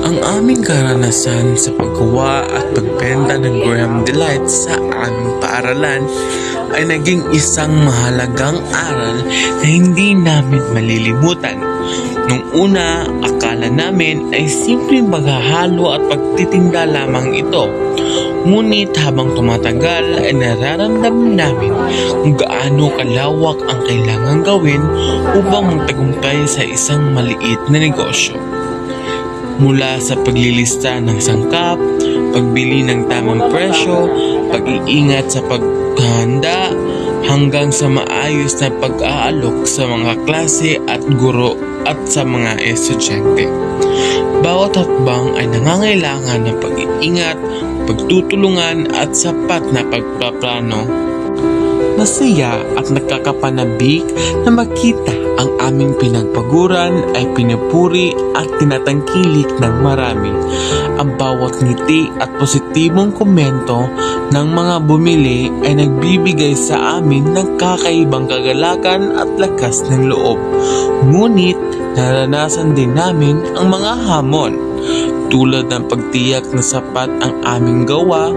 Ang aming karanasan sa paggawa at pagbenta ng Graham Delight sa aming paaralan ay naging isang mahalagang aral na hindi namin malilimutan. Nung una, akala namin ay simpleng maghahalo at pagtitinda lamang ito. Ngunit habang tumatagal ay nararamdaman namin kung gaano kalawak ang kailangang gawin upang magtagumpay sa isang maliit na negosyo. Mula sa paglilista ng sangkap, pagbili ng tamang presyo, pag-iingat sa paghahanda, hanggang sa maayos na pag-aalok sa mga klase at guro at sa mga estudyante. Bawat hakbang ay nangangailangan ng pag-iingat, pagtutulungan at sapat na pagpaplano. Masaya at nakakapanabik na makita ang aming pinagpaguran ay pinupuri at tinatangkilik ng marami. Ang bawat ngiti at positibong komento ng mga bumili ay nagbibigay sa amin ng kakaibang kagalakan at lakas ng loob. Ngunit naranasan din namin ang mga hamon, tulad ng pagtiyak na sapat ang aming gawa,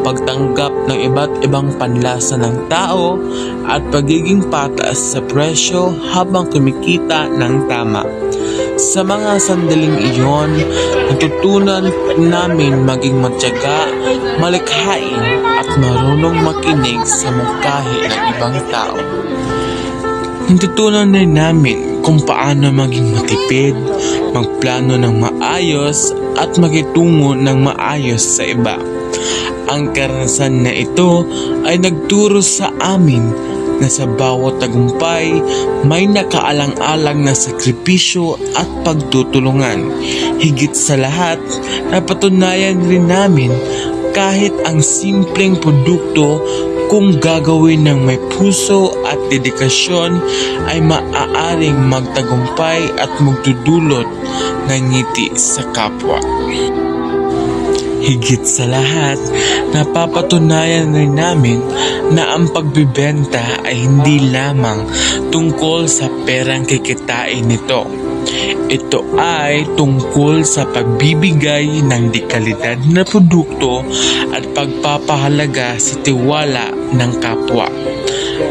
pagtanggap ng iba't ibang panlasa ng tao, at pagiging patas sa presyo habang kumikita ng tama. Sa mga sandaling iyon, natutunan namin maging matyaga, malikhain at marunong makinig sa mungkahi ng ibang tao. Natutunan din namin kung paano maging matipid, magplano ng maayos at makitungo ng maayos sa iba. Ang karanasan na ito ay nagturo sa amin na sa bawat tagumpay may nakaalang-alang na sakripisyo at pagtutulungan. Higit sa lahat, napatunayan rin namin kahit ang simpleng produkto, kung gagawin ng may puso at dedikasyon ay maaaring magtagumpay at magdudulot ng ngiti sa kapwa. Higit sa lahat, napapatunayan rin namin na ang pagbibenta ay hindi lamang tungkol sa perang kikitain nito. Ito ay tungkol sa pagbibigay ng dekalidad na produkto at pagpapahalaga sa tiwala ng kapwa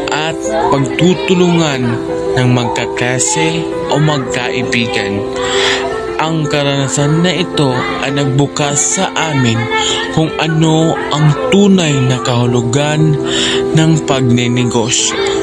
at pagtutulungan ng magkaklase o magkaibigan. Ang karanasan na ito ay nagbukas sa amin kung ano ang tunay na kahulugan ng pagnenegosyo.